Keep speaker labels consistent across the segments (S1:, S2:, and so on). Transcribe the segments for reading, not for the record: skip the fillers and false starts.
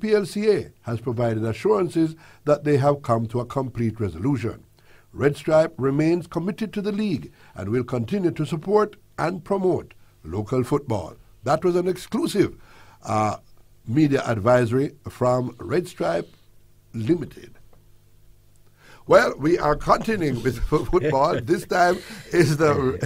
S1: NPLCA has provided assurances that they have come to a complete resolution. Red Stripe remains committed to the league and will continue to support and promote local football. That was an exclusive media advisory from Red Stripe Limited. Well, we are continuing with football. This time is the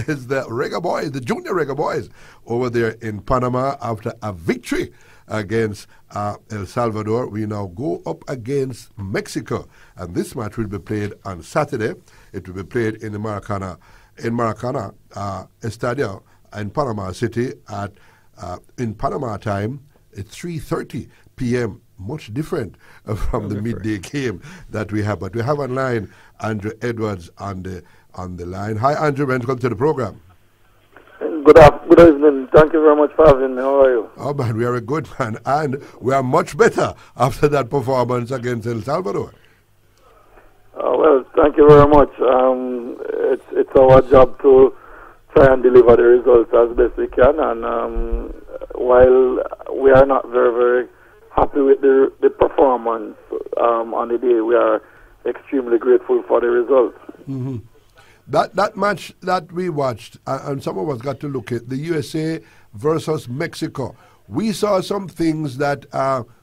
S1: Reggae Boys, the Junior Reggae Boys, over there in Panama after a victory against El Salvador. We now go up against Mexico, and this match will be played on Saturday. It will be played in the Maracana Estadio in Panama City at in Panama time at 3:30 p.m. Much different from the midday game that we have. But we have online Andrew Edwards on the line. Hi, Andrew. Welcome to the program.
S2: Good evening. Thank you very much for having me. How are you?
S1: Oh, man, we are a good man. And we are much better after that performance against El Salvador.
S2: Well, thank you very much. It's our job to try and deliver the results as best we can. And while we are not very, very happy with the performance on the day, we are extremely grateful for the results.
S1: Mm-hmm. That match that we watched, and some of us got to look at, the USA versus Mexico. We saw some things that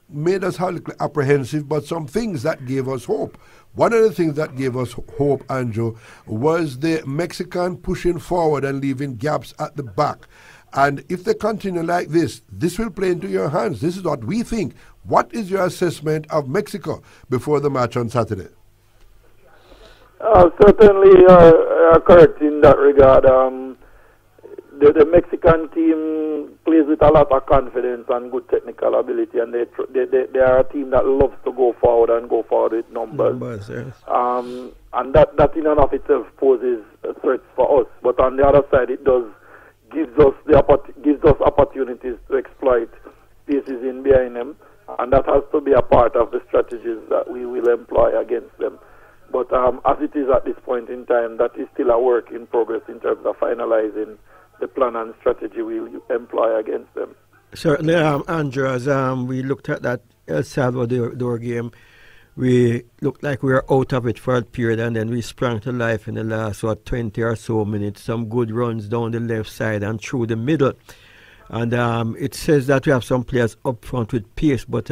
S1: made us a little apprehensive, but some things that gave us hope. One of the things that gave us hope, Andrew, was the Mexican pushing forward and leaving gaps at the back. And if they continue like this will play into your hands. This is what we think. What is your assessment of Mexico before the match on Saturday?
S2: Certainly, are correct in that regard. The Mexican team plays with a lot of confidence and good technical ability, and they are a team that loves to go forward and go forward with numbers. Yes. And that in and of itself poses threats for us. But on the other side, it gives us opportunities to exploit spaces in behind them, and that has to be a part of the strategies that we will employ against them. But as it is at this point in time, that is still a work in progress in terms of finalizing the plan and strategy we will employ against them.
S3: Certainly, Andrew, as we looked at that El Salvador game, we looked like we were out of it for a period, and then we sprang to life in the last 20 or so minutes. Some good runs down the left side and through the middle. And it says that we have some players up front with pace, but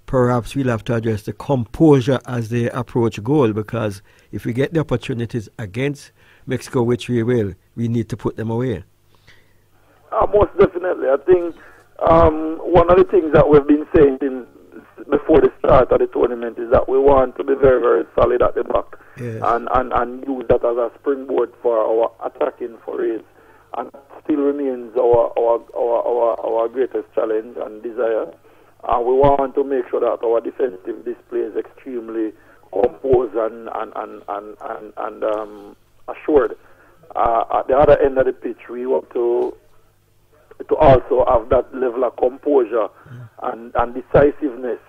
S3: perhaps we'll have to address the composure as they approach goal, because if we get the opportunities against Mexico, which we will, we need to put them away.
S2: Most definitely. I think one of the things that we've been saying before the start of the tournament is that we want to be very, very solid at the back, yes, and use that as a springboard for our attacking forays. And still remains our greatest challenge and desire. And we want to make sure that our defensive display is extremely composed and assured. At the other end of the pitch, we want to also have that level of composure and decisiveness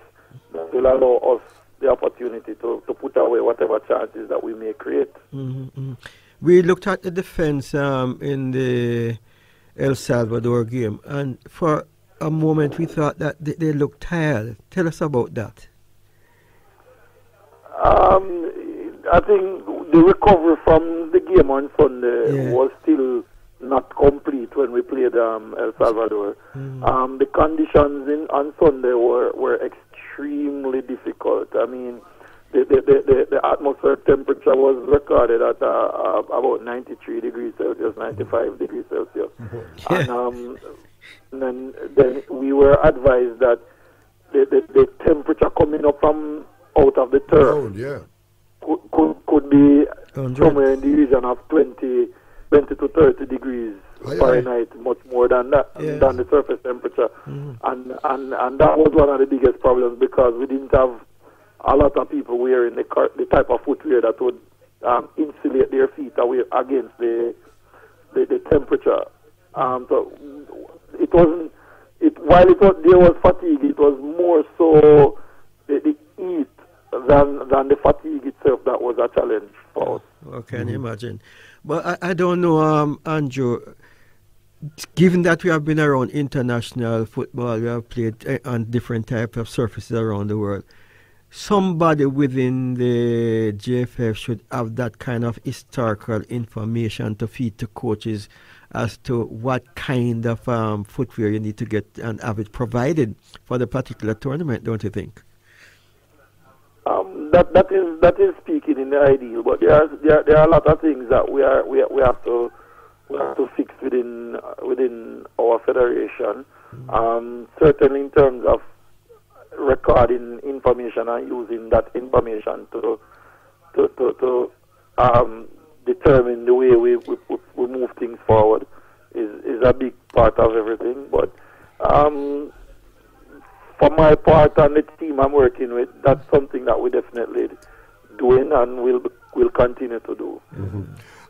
S2: that will allow us the opportunity to put away whatever chances that we may create.
S3: Mm-hmm. We looked at the defense in the El Salvador game, and for a moment we thought that they looked tired. Tell us about that.
S2: I think the recovery from the game on Sunday was still not complete when we played El Salvador. The conditions on Sunday were extremely difficult. I mean, the atmospheric temperature was recorded at about 93 degrees Celsius, 95 degrees Celsius. And then we were advised that the temperature coming up from out of the turf could be somewhere in the region of 20 to 30 degrees Fahrenheit, much more than that, than the surface temperature. And that was one of the biggest problems, because we didn't have a lot of people wearing the type of footwear that would insulate their feet away against the temperature. So it wasn't. While there was fatigue, it was more so the heat than the fatigue itself that was a challenge for us.
S3: I can imagine. But I don't know, Andrew. Given that we have been around international football, we have played on different types of surfaces around the world. Somebody within the JFF should have that kind of historical information to feed to coaches as to what kind of footwear you need to get and have it provided for the particular tournament, don't you think?
S2: That is speaking in the ideal, but there are a lot of things that we have to fix within our federation. Certainly in terms of recording information and using that information to determine the way we move things forward is a big part of everything. But for my part and the team I'm working with, that's something that we definitely doing and will continue to do.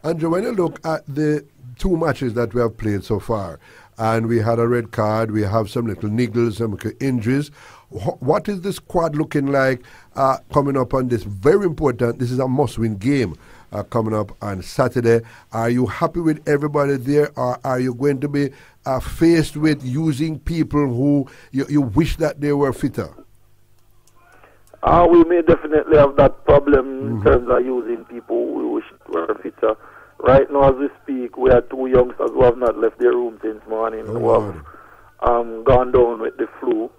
S1: Andrew, when you look at the 2 matches that we have played so far, and we had a red card, we have some little niggles, some injuries, what is the squad looking like coming up on this very important, this is a must-win game coming up on Saturday. Are you happy with everybody there, or are you going to be faced with using people who you wish that they were fitter?
S2: We may definitely have that problem in terms of using people we wish were fitter. Right now, as we speak, we have 2 youngsters who have not left their room since morning, who have gone down with the flu,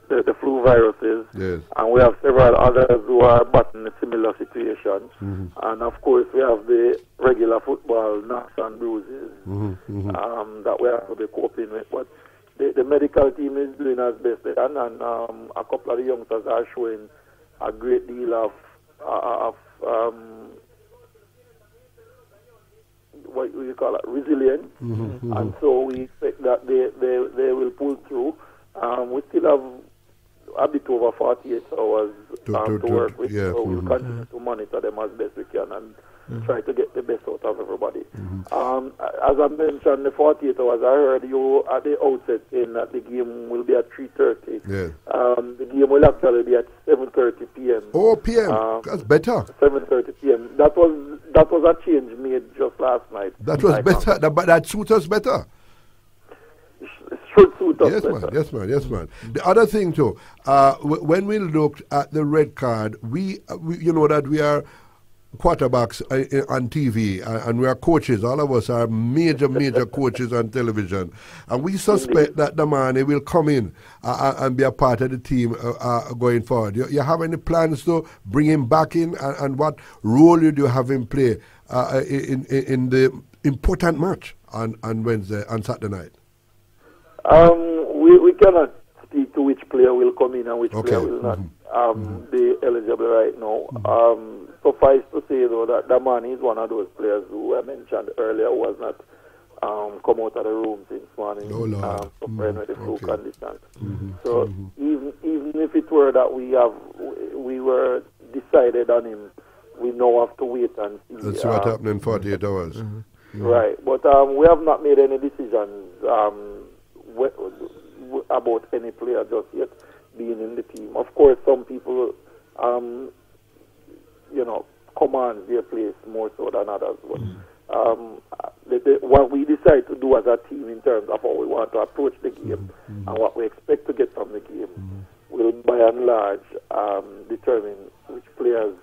S2: the flu viruses,
S1: yes.
S2: And we have several others who are battling a similar situation. And of course, we have the regular football knocks and bruises that we have to be coping with. But the medical team is doing as best they can, and a couple of the youngsters are showing a great deal of what you call it, resilience, and so we expect that they will pull through. We still have a bit over 48 hours to work with, so we'll continue to monitor them as best we can and try to get the best out of everybody. As I mentioned, the 48 hours, I heard you at the outset saying that the game will be at 3:30.
S1: Yeah.
S2: The game will actually be at 7:30 p.m.
S1: Oh, p.m. That's better.
S2: 7:30 p.m. That was a change made just last night.
S1: That was better, but that suits us better.
S2: Should suit us better.
S1: Yes, man. The other thing too, when we looked at the red card, we you know that we are quarterbacks on TV and we are coaches. All of us are major coaches on television, and we suspect that the man will come in and be a part of the team going forward. You have any plans to bring him back in, and what role do you have him play in the important match on Wednesday, on Saturday night?
S2: We cannot speak to which player will come in and which player will not be eligible right now. Suffice to say, though, that the man is one of those players who I mentioned earlier who has not come out of the room since morning, suffering with the flu condition. So even if it were that we were decided on him, we now have to wait and see.
S1: That's what happened in 48 hours.
S2: Right, but we have not made any decisions about any player just yet being in the team. Of course, some people, command their place more so than others. But what we decide to do as a team in terms of how we want to approach the game and what we expect to get from the game will, by and large, determine which players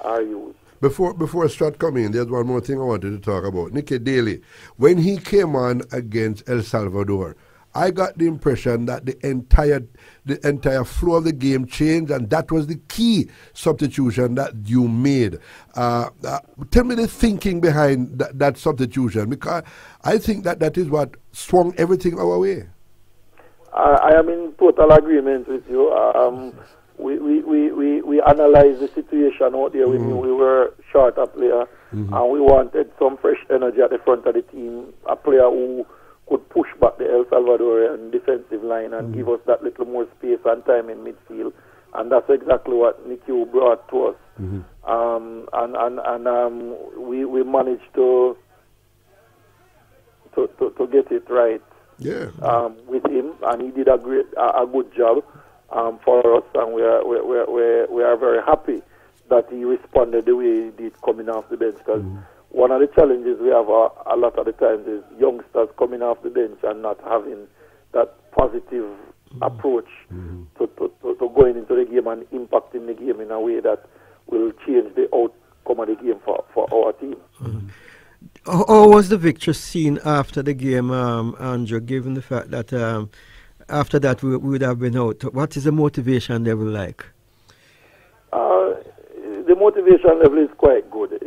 S2: are used.
S1: Before Strat come in, there's one more thing I wanted to talk about. Nicky Daly, when he came on against El Salvador, I got the impression that the entire flow of the game changed, and that was the key substitution that you made. Tell me the thinking behind that substitution, because I think that is what swung everything our way.
S2: I am in total agreement with you. We analyzed the situation out there. We knew we were short a player, and we wanted some fresh energy at the front of the team, a player who could push back the El Salvadorian defensive line and give us that little more space and time in midfield, and that's exactly what Nicky brought to us. We managed to get it right with him, and he did a good job for us, and we are very happy that he responded the way he did coming off the bench, because one of the challenges we have a lot of the times is youngsters coming off the bench and not having that positive approach to going into the game and impacting the game in a way that will change the outcome of the game for our team.
S3: How was the victory seen after the game, Andrew, given the fact that after that we would have been out? What is the motivation level like?
S2: The motivation level is quite good.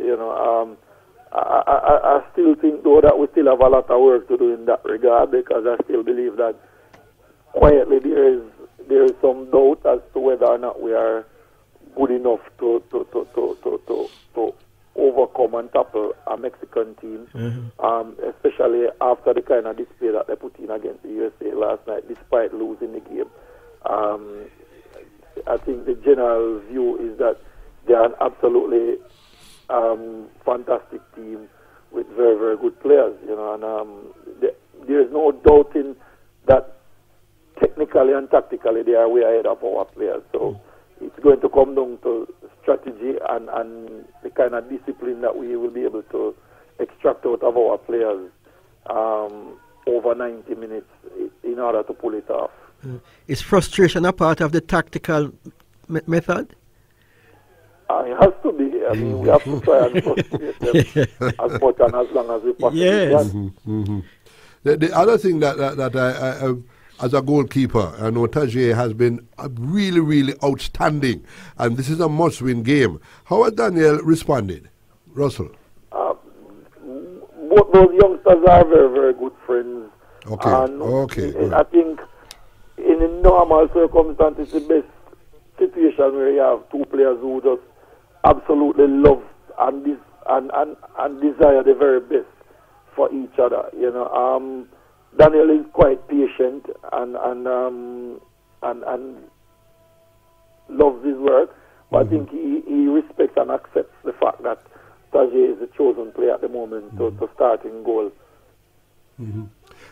S2: I still think, though, that we still have a lot of work to do in that regard, because I still believe that quietly there is some doubt as to whether or not we are good enough to overcome and tackle a Mexican team, especially after the kind of display that they put in against the USA last night, despite losing the game. I think the general view is that they are an absolutely fantastic team with very, very good players, and there is no doubting that technically and tactically they are way ahead of our players. So it's going to come down to strategy and the kind of discipline that we will be able to extract out of our players over 90 minutes in order to pull it off.
S3: Is frustration a part of the tactical method?
S2: It has to be. I mean, we have to try and frustrate them as much and as long as we possibly can.
S1: The other thing that I as a goalkeeper, I know Tajay has been really, really outstanding, and this is a must-win game. How has Daniel responded, Russell?
S2: Both those youngsters are very, very good friends.
S1: Okay.
S2: I think in normal circumstances, the best situation where you have two players who just absolutely love and desire the very best for each other. Daniel is quite patient and loves his work, but I think he respects and accepts the fact that Tajay is the chosen player at the moment to start in goal.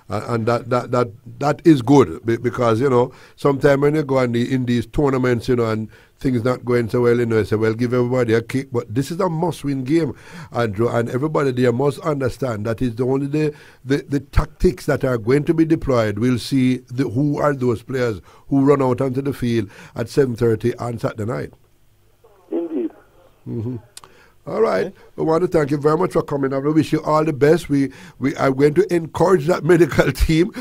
S1: And that is good, because sometimes when you go in these tournaments, and things not going so well, you say, well, give everybody a kick. But this is a must-win game, Andrew, and everybody there must understand that it's only the tactics that are going to be deployed. We'll see who are those players who run out onto the field at 7:30 on Saturday night.
S2: Indeed.
S1: All right. I want to thank you very much for coming up. I wish you all the best. We are going to encourage that medical team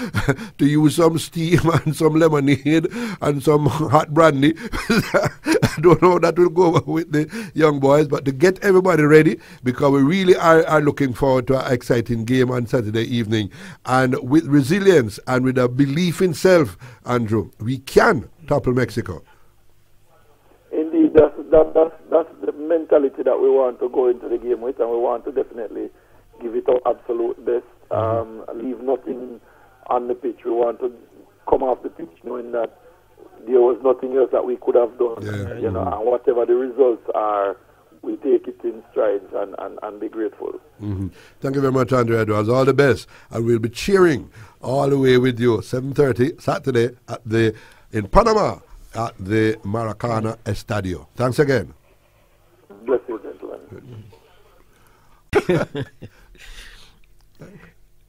S1: to use some steam and some lemonade and some hot brandy. I don't know how that will go with the young boys, but to get everybody ready, because we really are looking forward to an exciting game on Saturday evening. And with resilience and with a belief in self, Andrew, we can topple Mexico.
S2: Indeed, that's the mentality that we want to go into the game with, and we want to definitely give it our absolute best. Leave nothing on the pitch. We want to come off the pitch knowing that there was nothing else that we could have done. And whatever the results are, we take it in strides and be grateful.
S1: Thank you very much, Andrew Edwards. All the best, and we'll be cheering all the way with you. 7:30 Saturday in Panama at the Maracana Estadio. Thanks again.
S2: Bless you, gentlemen.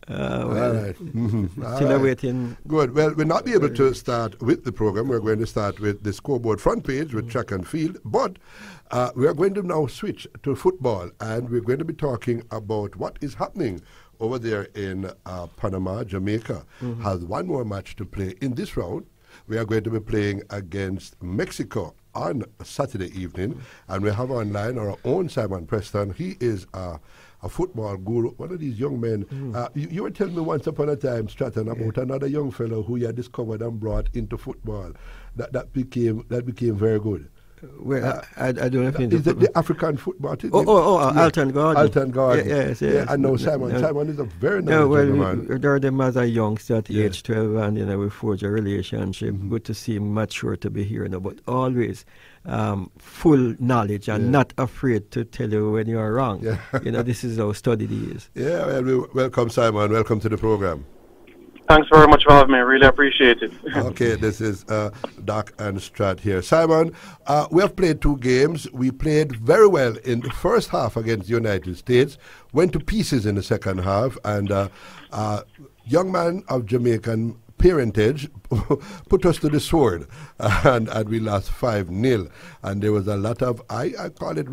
S1: All right.
S3: Still waiting.
S1: Good. Well, we'll not be able to start with the program. We're going to start with the scoreboard front page with track and field. But we are going to now switch to football, and we're going to be talking about what is happening over there in Panama. Jamaica has one more match to play in this round. We are going to be playing against Mexico on Saturday evening, and we have online our own Simon Preston. He is a football guru, one of these young men. You were telling me once upon a time, Stratton, about another young fellow who you had discovered and brought into football. That became very good.
S3: Well, I don't know if
S1: is it the African football team?
S3: Alton Gordon.
S1: Alton Gordon.
S3: Yes.
S1: I know Simon. Simon is a very knowledgeable man.
S3: We heard him as a youngster at age 12, and we forged a relationship. Good to see him mature to be here now, but always full knowledge and not afraid to tell you when you are wrong. This is how studied he is.
S1: Yeah, well, welcome, Simon. Welcome to the program.
S4: Thanks very much for having me. I really appreciate it.
S1: Okay, this is Doc and Strat here. Simon, we have played 2 games. We played very well in the first half against the United States, went to pieces in the second half, and young man of Jamaican parentage put us to the sword, and we lost 5-0. And there was a lot of, I call it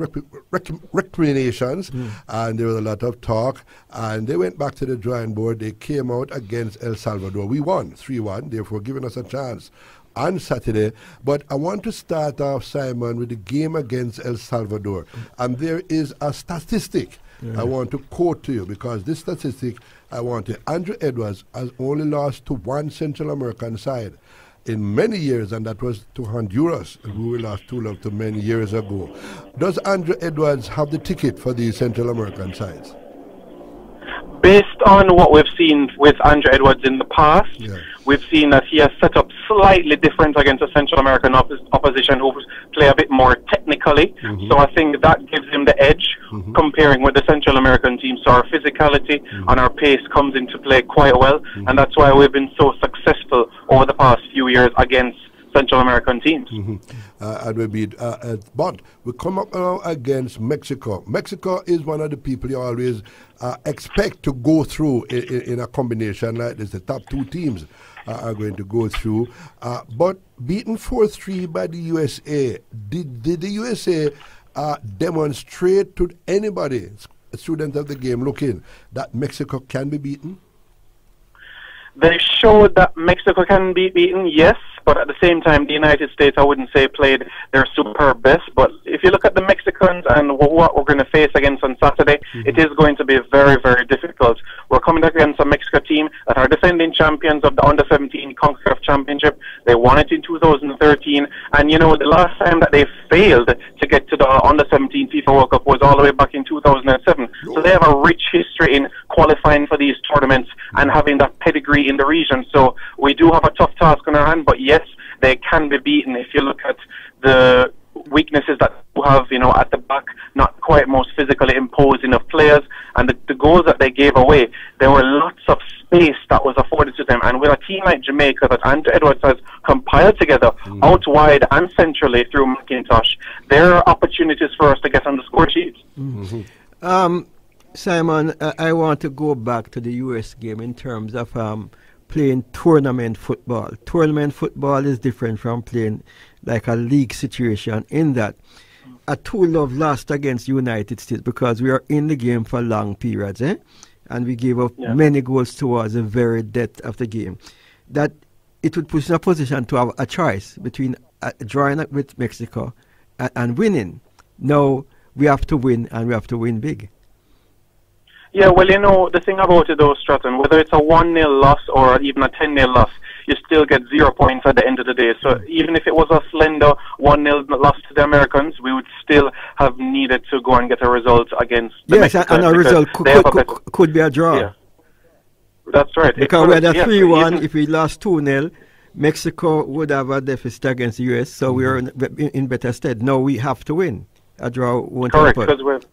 S1: recriminations, and there was a lot of talk, and they went back to the drawing board. They came out against El Salvador. We won 3-1, therefore giving us a chance on Saturday. But I want to start off, Simon, with the game against El Salvador. And there is a statistic I want to quote to you, because this statistic I want to. Andrew Edwards has only lost to one Central American side in many years, and that was to Honduras, who we lost 2-0 to many years ago. Does Andrew Edwards have the ticket for these Central American sides?
S4: Based on what we've seen with Andrew Edwards in the past, we've seen that he has set up slightly different against a Central American opposition who play a bit more technically. So I think that gives him the edge comparing with the Central American team. So our physicality and our pace comes into play quite well, and that's why we've been so successful over the past few years against Central American teams.
S1: And we beat, but we come up now against Mexico. Mexico is one of the people you always expect to go through in a combination like this. The top 2 teams are going to go through. But beaten 4-3 by the USA, did the USA demonstrate to anybody, student of the game looking, that Mexico can be beaten?
S4: They showed that Mexico can be beaten, yes, but at the same time, the United States, I wouldn't say played their superb best. But if you look at the Mexicans and what we're going to face against on Saturday, it is going to be very, very difficult. We're coming against a Mexico team that are defending champions of the Under-17 CONCACAF Championship. They won it in 2013, and you know, the last time that they failed to get to the Under-17 FIFA World Cup was all the way back in 2007. So they have a rich history in qualifying for these tournaments and having that pedigree in the region. So we do have a tough task on our hand, but yes, they can be beaten. If you look at the weaknesses that we have, you know, at the back, not quite most physically imposing of players, and the goals that they gave away, there were lots of space that was afforded to them. And with a team like Jamaica that Andrew Edwards has compiled together out wide and centrally through McIntosh, there are opportunities for us to get on the score sheet.
S3: Simon, I want to go back to the US game in terms of playing tournament football. Tournament football is different from playing like a league situation, in that a 2-0 lost against United States because we are in the game for long periods, and we gave up many goals towards the very depth of the game. That it would put us in a position to have a choice between drawing up with Mexico and winning. Now we have to win, and we have to win big.
S4: Yeah, well, you know, the thing about it though, Stratton, whether it's a 1-0 loss or even a 10-0 loss, you still get 0 points at the end of the day. So even if it was a slender 1-0 loss to the Americans, we would still have needed to go and get a result against the Mexicans.
S3: And a result could be a draw.
S4: Yeah. That's right.
S3: Because we had a 3-1, if we lost 2-0, Mexico would have a deficit against the US, so we are in better stead. Now we have to win. A draw won't
S4: happen.
S3: Correct,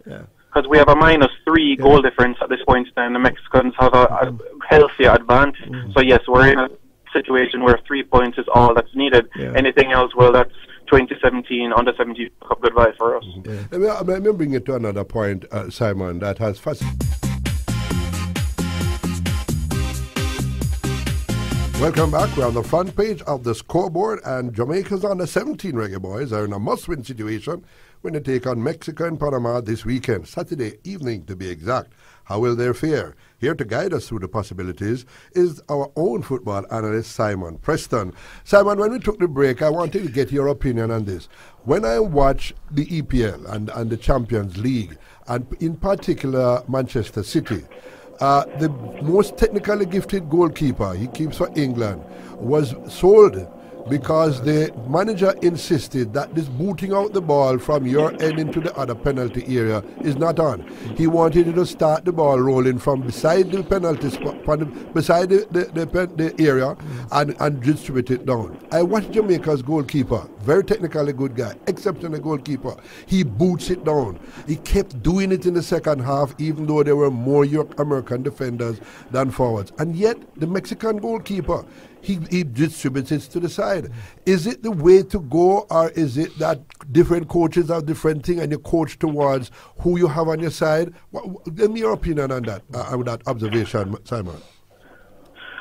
S4: because we have a -3 goal difference at this point in time. The Mexicans have a healthier advantage. So yes, we're in a situation where 3 points is all that's needed. Anything else, well, that's 2017 Under-17 Cup goodbye for us.
S1: Let me bring it to another point, Simon, that has Welcome back. We're on the front page of the scoreboard, and Jamaica's Under-17 Reggae Boys are in a must-win situation when they take on Mexico and Panama this weekend, Saturday evening to be exact. How will they fare? Here to guide us through the possibilities is our own football analyst, Simon Preston. Simon, when we took the break, I wanted to get your opinion on this. When I watch the EPL and the Champions League, and in particular Manchester City, the most technically gifted goalkeeper, he keeps for England, was sold because the manager insisted that this booting out the ball from your end into the other penalty area is not on. He wanted you to start the ball rolling from beside the penalty spot, beside the area, and distribute it down. I watched Jamaica's goalkeeper, very technically good guy, exceptional goalkeeper. He boots it down. He kept doing it in the second half, even though there were more American defenders than forwards. And yet, the Mexican goalkeeper, he distributes it to the side. Is it the way to go, or is it that different coaches have different things and you coach towards who you have on your side? Give me your opinion on that, on that observation, Simon.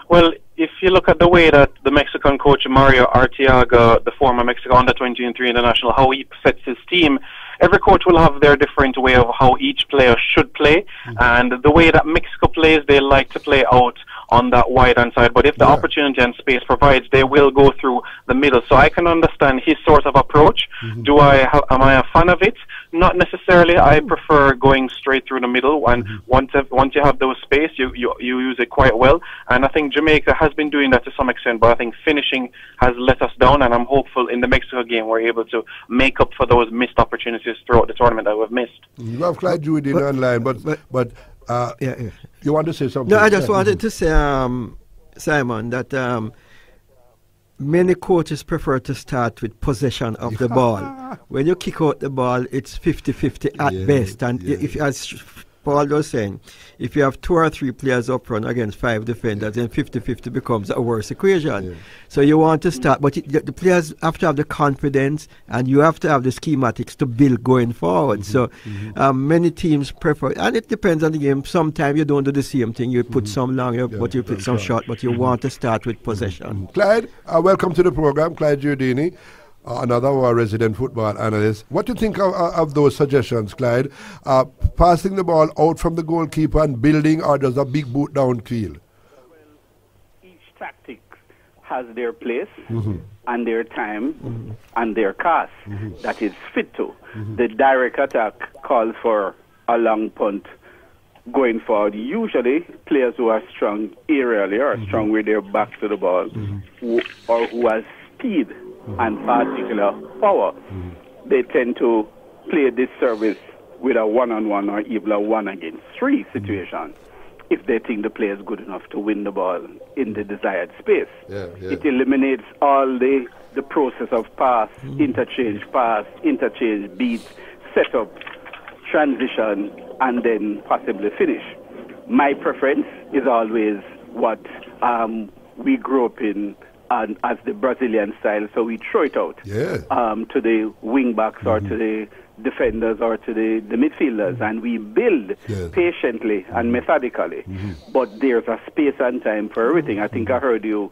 S4: Well, if you look at the way that the Mexican coach Mario Arteaga, the former Mexico under-23 international, how he sets his team, every coach will have their different way of how each player should play. And the way that Mexico plays, they like to play out on that wide-hand side. But if the opportunity and space provides, they will go through the middle. So I can understand his sort of approach. Am I a fan of it? Not necessarily. I prefer going straight through the middle. And once you have those space, you use it quite well. And I think Jamaica has been doing that to some extent. But I think finishing has let us down. And I'm hopeful in the Mexico game we're able to make up for those missed opportunities throughout the tournament that we've missed.
S1: You have Clyde Judy online, but you want to say something?
S3: No, I just wanted to say, Simon, that many coaches prefer to start with possession of the ball. When you kick out the ball, it's 50-50 at best. And if, as Paul was saying, if you have 2 or 3 players up front against 5 defenders, then 50-50 becomes a worse equation. So you want to start, but the players have to have the confidence, and you have to have the schematics to build going forward. So many teams prefer, and it depends on the game. Sometimes you don't do the same thing. You put some long, but you put some short, but you want to start with possession.
S1: Clyde, welcome to the program, Clyde Giordini. Another of our resident football analyst. What do you think of those suggestions, Clyde? Passing the ball out from the goalkeeper and building, or does a big boot down feel?
S5: Each tactic has their place and their time and their cost that is fit to. The direct attack calls for a long punt going forward. Usually, players who are strong aerially or strong with their backs to the ball, or who has speed and particular power, they tend to play this service with a one-on-one or even a 1-against-3 situation if they think the player is good enough to win the ball in the desired space. It eliminates all the process of pass, interchange, beat, setup, transition, and then possibly finish. My preference is always what we grew up in, as the Brazilian style, so we throw it out to the wing backs or to the defenders or to the midfielders, and we build patiently and methodically. But there's a space and time for everything. I think I heard you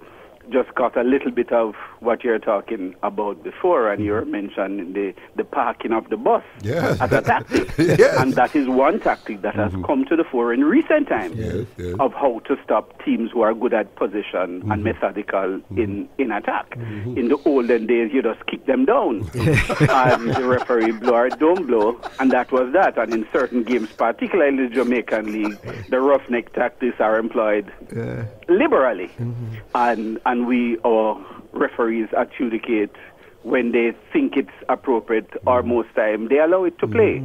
S5: just got a little bit of what you're talking about before, and you mentioned the parking of the bus as a tactic. And that is one tactic that has come to the fore in recent times of how to stop teams who are good at position and methodical in attack. In the olden days, you just kick them down and the referee blow or don't blow, and that was that. And in certain games, particularly in the Jamaican League, the roughneck tactics are employed liberally, and our referees adjudicate when they think it's appropriate, or most time they allow it to play.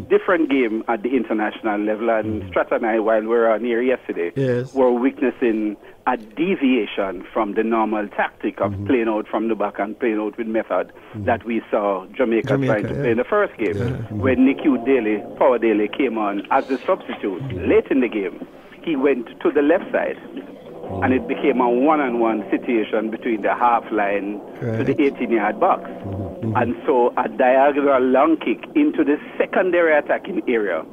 S5: Different game at the international level, and Strat and I, while we were on here yesterday, were witnessing a deviation from the normal tactic of playing out from the back and playing out with method that we saw Jamaica trying to play in the first game. When Nikiu Daly, Power Daly, came on as the substitute late in the game, he went to the left side, and it became a one-on-one situation between the half line to the 18-yard box. And so a diagonal long kick into the secondary attacking area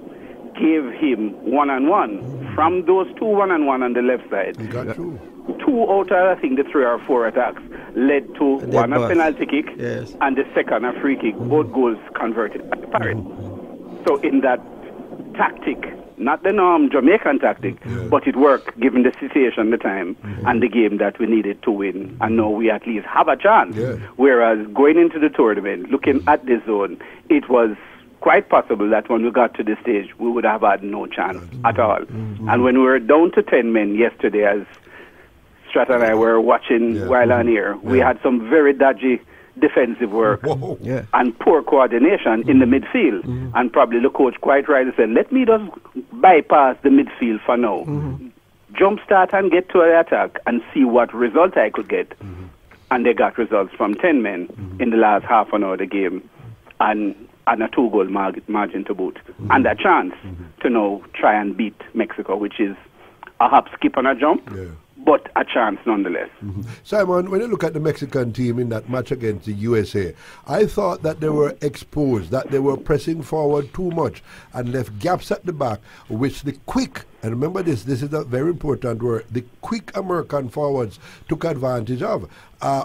S5: gave him one-on-one. From those 2 one-on-one on the left side, 2 out of, I think, the 3 or 4 attacks led to one a penalty kick and the second a free kick, both goals converted at the parry. So in that tactic, not the norm Jamaican tactic, but it worked given the situation, the time, and the game that we needed to win. And now we at least have a chance. Whereas going into the tournament, looking at the zone, it was quite possible that when we got to the stage, we would have had no chance at all. And when we were down to 10 men yesterday, as Strat and I were watching while on here. We had some very dodgy defensive work and poor coordination in the midfield. And probably the coach quite rightly said, let me just bypass the midfield for now. Jumpstart and get to the attack and see what result I could get. And they got results from 10 men in the last half an hour of the game and a 2-goal margin to boot. And a chance to now try and beat Mexico, which is a hop, skip, and a jump. But a chance nonetheless.
S1: Simon, when you look at the Mexican team in that match against the USA, I thought that they were exposed, that they were pressing forward too much and left gaps at the back, which the quick, and remember this is a very important word, the quick American forwards took advantage of.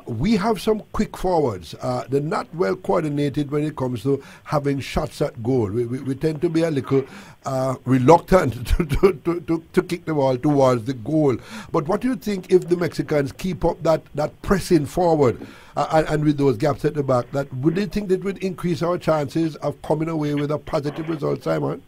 S1: We have some quick forwards. They're not well coordinated when it comes to having shots at goal. We tend to be a little reluctant to kick the ball towards the goal. But what do you think if the Mexicans keep up that pressing forward and with those gaps at the back, would they think that would increase our chances of coming away with a positive result, Simon?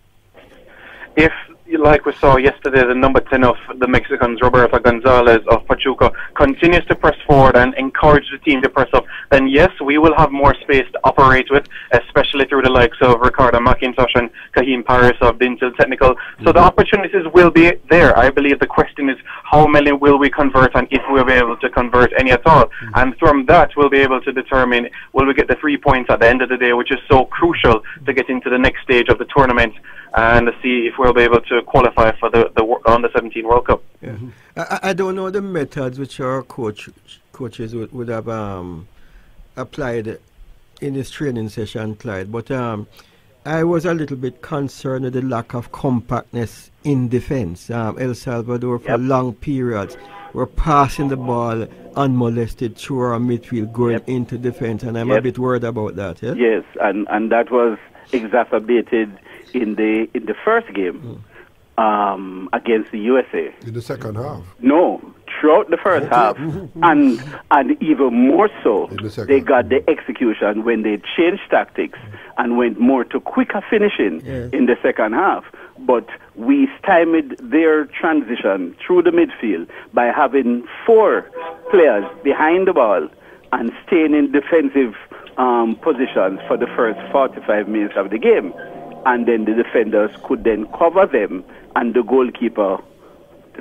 S4: If, like we saw yesterday, the number 10 of the Mexicans, Roberto Gonzalez of Pachuca, continues to press forward and encourage the team to press up, then yes, we will have more space to operate with, especially through the likes of Ricardo McIntosh and Kahim Paris of Dintel Technical. So the opportunities will be there. I believe the question is how many will we convert and if we'll be able to convert any at all. And from that, we'll be able to determine will we get the 3 points at the end of the day, which is so crucial to get into the next stage of the tournament and see if we'll be able to qualify for the Under-17 World Cup.
S3: I don't know the methods which our coaches would have applied in this training session, Clyde, but I was a little bit concerned with the lack of compactness in defense. El Salvador, for long periods, were passing the ball unmolested through our midfield going into defense, and I'm a bit worried about that.
S5: Yes, and that was exacerbated in the first game against the USA.
S1: In the second half?
S5: No, throughout the first half, and even more so, they got the execution when they changed tactics and went more to quicker finishing in the second half. But we stymied their transition through the midfield by having 4 players behind the ball and staying in defensive positions for the first 45 minutes of the game. And then the defenders could then cover them, and the goalkeeper,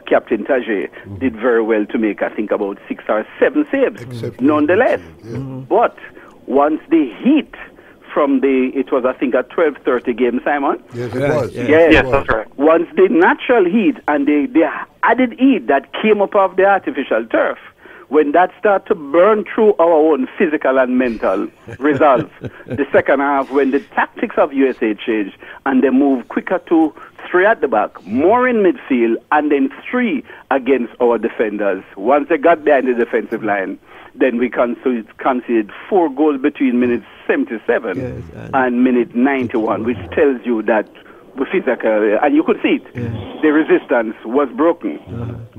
S5: Captain Tajay, did very well to make, I think, about 6 or 7 saves, nonetheless. But once the heat from it was, I think, a 12:30 game, Simon?
S1: Yes, it was.
S4: Yes, that's right.
S5: Once the natural heat and the added heat that came up of the artificial turf, when that started to burn through our own physical and mental resolve, the second half, when the tactics of USA changed and they moved quicker to 3 at the back, more in midfield, and then 3 against our defenders. Once they got behind the defensive line, then we conceded 4 goals between minutes 77 and minute 91, which tells you that physical, and you could see it, the resistance was broken,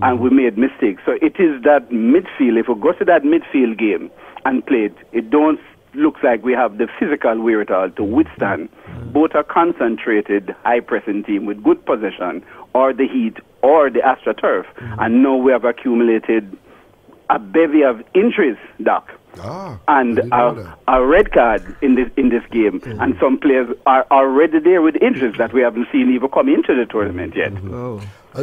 S5: and we made mistakes. So it is that midfield, if we go to that midfield game and play it don't look like we have the physical wherewithal to withstand both a concentrated, high-pressing team with good possession, or the heat, or the AstroTurf. And now we have accumulated a bevy of injuries, Doc. And a red card in this game, and some players are already there with injuries that we haven't seen even come into the tournament yet.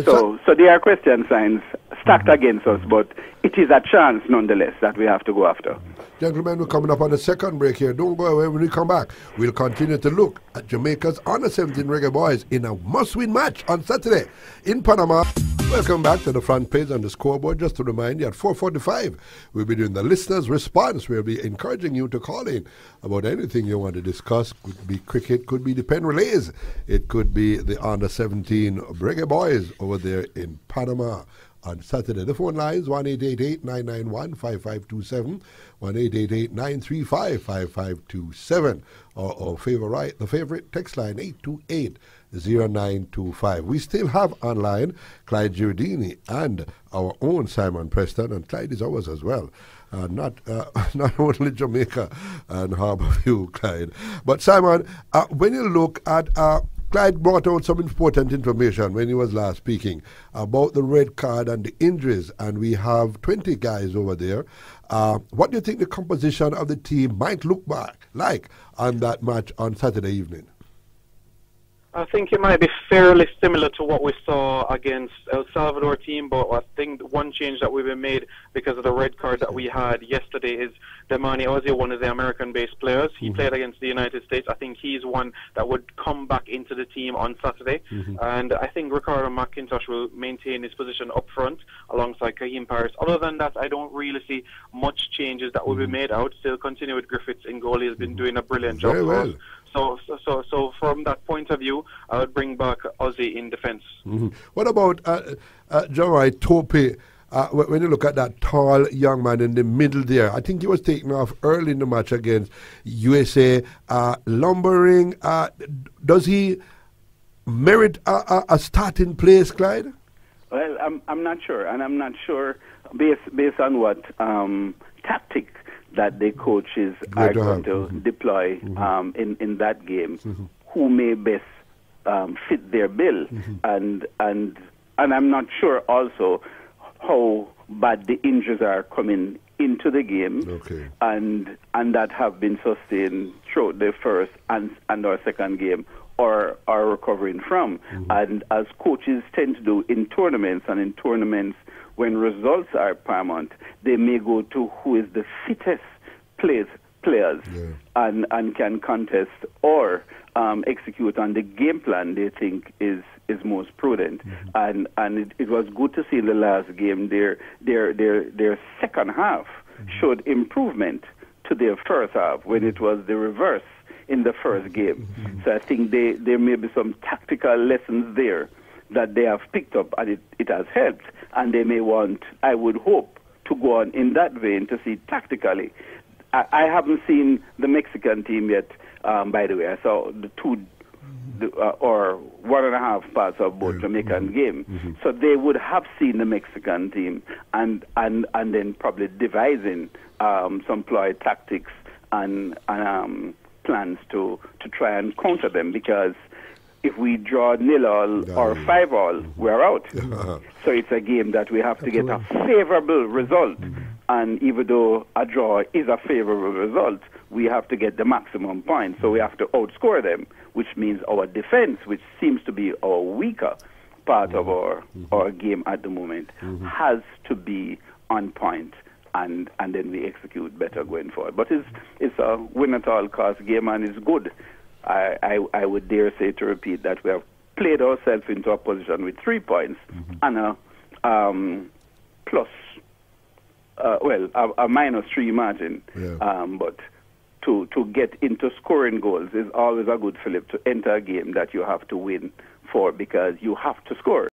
S5: So there are question signs stacked against us, but it is a chance nonetheless that we have to go after.
S1: Gentlemen, we're coming up on the second break here. Don't go away. When we come back, we'll continue to look at Jamaica's Under-17 Reggae Boys in a must-win match on Saturday in Panama. Welcome back to the front page on the scoreboard. Just to remind you, at 4:45, we'll be doing the listeners' response. We'll be encouraging you to call in about anything you want to discuss. Could be cricket, could be the pen relays. It could be the Under-17 Reggae Boys over there in Panama on Saturday. The phone lines 1-888-991-5527, 1-888-935-5527, or the favorite text line 828-0925. We still have online Clyde Giordini and our own Simon Preston, and Clyde is ours as well. Not only Jamaica and Harbourview, Clyde. But Simon, when you look at Clyde brought out some important information when he was last speaking about the red card and the injuries, and we have 20 guys over there. What do you think the composition of the team might look like on that match on Saturday evening?
S4: I think it might be fairly similar to what we saw against El Salvador team, but I think one change that we've made because of the red card that we had yesterday is Damani Ozzie, one of the American-based players. He played against the United States. I think he's one that would come back into the team on Saturday. And I think Ricardo McIntosh will maintain his position up front alongside Kaheem Paris. Other than that, I don't really see much changes that will be made. I would still continue with Griffiths in goal. He's been doing a brilliant job for us. So from that point of view, I would bring back Ozzie in defence.
S1: What about Jawai Tope? When you look at that tall young man in the middle there, I think he was taken off early in the match against USA. Lumbering, does he merit a starting place, Clyde?
S5: Well, I'm not sure, and I'm not sure based on what tactic that the coaches are going to deploy in that game, who may best fit their bill, and I'm not sure also how bad the injuries are coming into the game, and that have been sustained throughout the first and our second game, or are recovering from. And as coaches tend to do in tournaments, when results are paramount, they may go to who is the fittest players and can contest or execute on the game plan they think is most prudent. And it was good to see in the last game their second half showed improvement to their first half when it was the reverse in the first game. So I think there may be some tactical lessons there that they have picked up, and it has helped. And they may want, I would hope, to go on in that vein to see tactically. I haven't seen the Mexican team yet, by the way. I saw the two or 1.5 parts of both Jamaican game. So they would have seen the Mexican team and then probably devising some ploy tactics and plans to try and counter them, because if we draw 0-0 or 5-0, we're out. So it's a game that we have to get a favorable result. And even though a draw is a favorable result, we have to get the maximum points. So we have to outscore them, which means our defense, which seems to be our weaker part of our game at the moment, has to be on point. And then we execute better going forward. But it's a win-at-all-cost game, and it's good. I would dare say, to repeat, that we have played ourselves into a position with 3 points and a plus, a -3 margin. But to get into scoring goals is always a good fillip to enter a game that you have to win for, because you have to score.